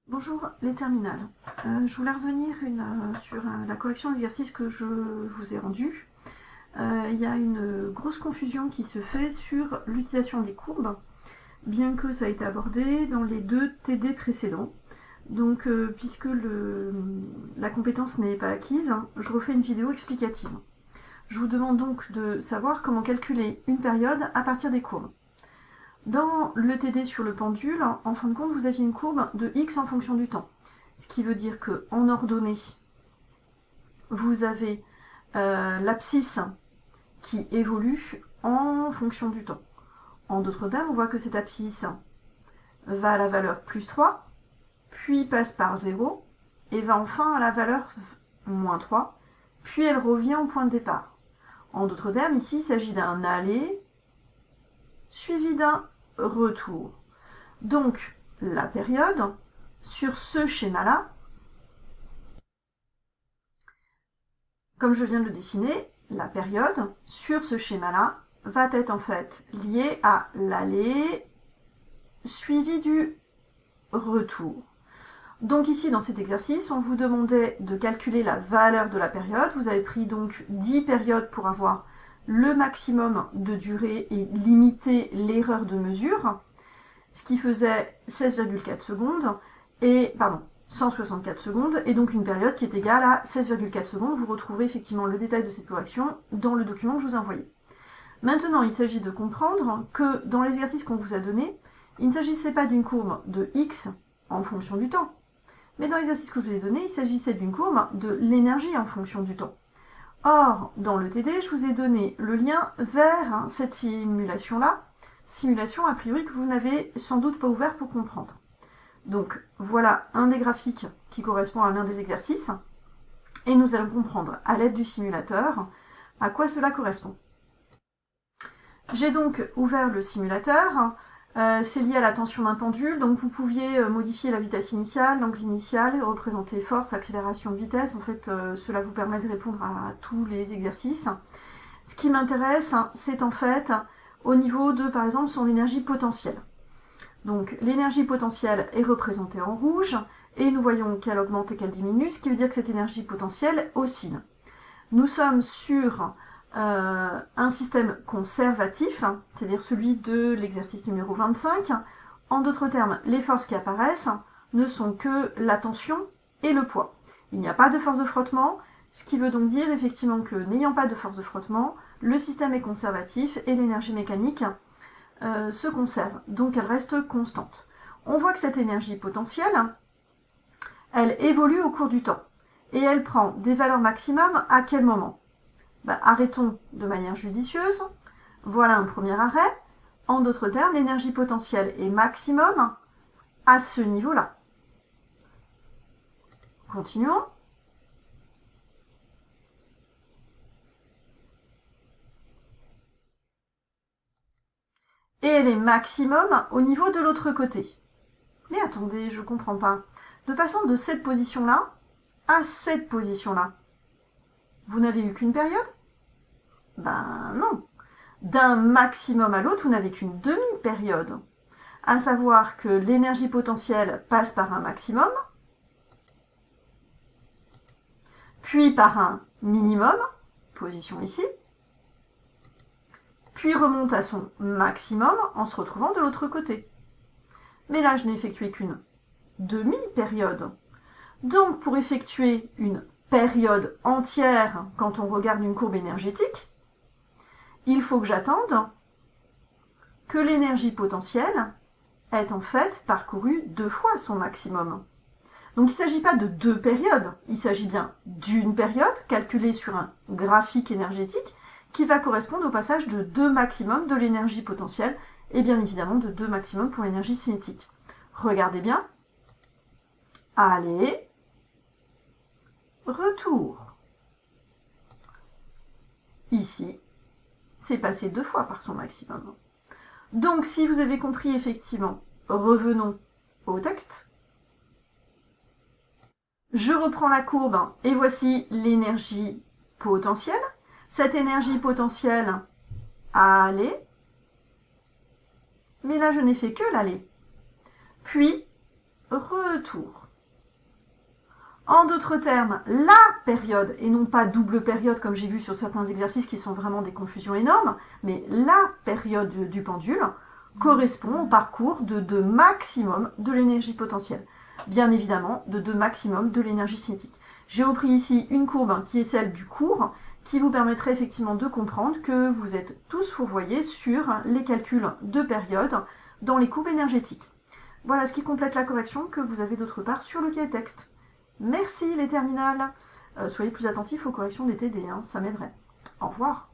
Bonjour les terminales. Je voulais revenir sur la correction d'exercice que je vous ai rendue. Il y a une grosse confusion qui se fait sur l'utilisation des courbes, bien que ça a été abordé dans les deux TD précédents. Donc, puisque la compétence n'est pas acquise, je refais une vidéo explicative. Je vous demande donc de savoir comment calculer une période à partir des courbes. Dans le TD sur le pendule, en fin de compte, vous aviez une courbe de x en fonction du temps. Ce qui veut dire qu'en ordonnée, vous avez l'abscisse qui évolue en fonction du temps. En d'autres termes, on voit que cette abscisse va à la valeur plus 3, puis passe par 0, et va enfin à la valeur moins 3, puis elle revient au point de départ. En d'autres termes, ici, il s'agit d'un aller suivi d'un retour. Donc, la période, sur ce schéma-là, comme je viens de le dessiner, la période, sur ce schéma-là, va être en fait liée à l'aller suivi du retour. Donc ici, dans cet exercice, on vous demandait de calculer la valeur de la période. Vous avez pris donc 10 périodes pour avoir le maximum de durée et limiter l'erreur de mesure, ce qui faisait 16,4 secondes, et, pardon, 164 secondes, et donc une période qui est égale à 16,4 secondes. Vous retrouverez effectivement le détail de cette correction dans le document que je vous ai envoyé. Maintenant, il s'agit de comprendre que dans l'exercice qu'on vous a donné, il ne s'agissait pas d'une courbe de x en fonction du temps, mais dans l'exercice que je vous ai donné, il s'agissait d'une courbe de l'énergie en fonction du temps. Or, dans le TD, je vous ai donné le lien vers cette simulation-là, simulation a priori que vous n'avez sans doute pas ouvert pour comprendre. Donc voilà un des graphiques qui correspond à l'un des exercices, et nous allons comprendre à l'aide du simulateur à quoi cela correspond. J'ai donc ouvert le simulateur, c'est lié à la tension d'un pendule, donc vous pouviez modifier la vitesse initiale, l'angle initial, représenter force, accélération, vitesse, en fait cela vous permet de répondre à tous les exercices. Ce qui m'intéresse, c'est en fait au niveau de, par exemple, son énergie potentielle. Donc l'énergie potentielle est représentée en rouge, et nous voyons qu'elle augmente et qu'elle diminue, ce qui veut dire que cette énergie potentielle oscille. Nous sommes sur un système conservatif, c'est-à-dire celui de l'exercice numéro 25. En d'autres termes, les forces qui apparaissent ne sont que la tension et le poids. Il n'y a pas de force de frottement, ce qui veut donc dire effectivement que n'ayant pas de force de frottement, le système est conservatif et l'énergie mécanique se conserve, donc elle reste constante. On voit que cette énergie potentielle, elle évolue au cours du temps. Et elle prend des valeurs maximum à quel moment? Arrêtons de manière judicieuse. Voilà un premier arrêt. En d'autres termes, l'énergie potentielle est maximum à ce niveau-là. Continuons. Et elle est maximum au niveau de l'autre côté. Mais attendez, je comprends pas. De passant de cette position-là à cette position-là, vous n'avez eu qu'une période? Ben non. D'un maximum à l'autre, vous n'avez qu'une demi-période. À savoir que l'énergie potentielle passe par un maximum, puis par un minimum, position ici, puis remonte à son maximum en se retrouvant de l'autre côté. Mais là, je n'ai effectué qu'une demi-période. Donc, pour effectuer une période entière, quand on regarde une courbe énergétique, il faut que j'attende que l'énergie potentielle ait en fait parcouru 2 fois son maximum. Donc il ne s'agit pas de 2 périodes, il s'agit bien d'une période calculée sur un graphique énergétique qui va correspondre au passage de 2 maximums de l'énergie potentielle et bien évidemment de 2 maximums pour l'énergie cinétique. Regardez bien. Allez. Retour. Ici, c'est passé 2 fois par son maximum. Donc si vous avez compris effectivement, revenons au texte. Je reprends la courbe et voici l'énergie potentielle. Cette énergie potentielle a aller, mais là je n'ai fait que l'aller. Puis, de tours. En d'autres termes, la période, et non pas double période comme j'ai vu sur certains exercices qui sont vraiment des confusions énormes, mais la période du pendule correspond au parcours de 2 maximum de l'énergie potentielle. Bien évidemment, de 2 maximum de l'énergie cinétique. J'ai repris ici une courbe qui est celle du cours, qui vous permettrait effectivement de comprendre que vous êtes tous fourvoyés sur les calculs de période dans les courbes énergétiques. Voilà ce qui complète la correction que vous avez d'autre part sur le cahier texte. Merci les terminales. Soyez plus attentifs aux corrections des TD, ça m'aiderait. Au revoir.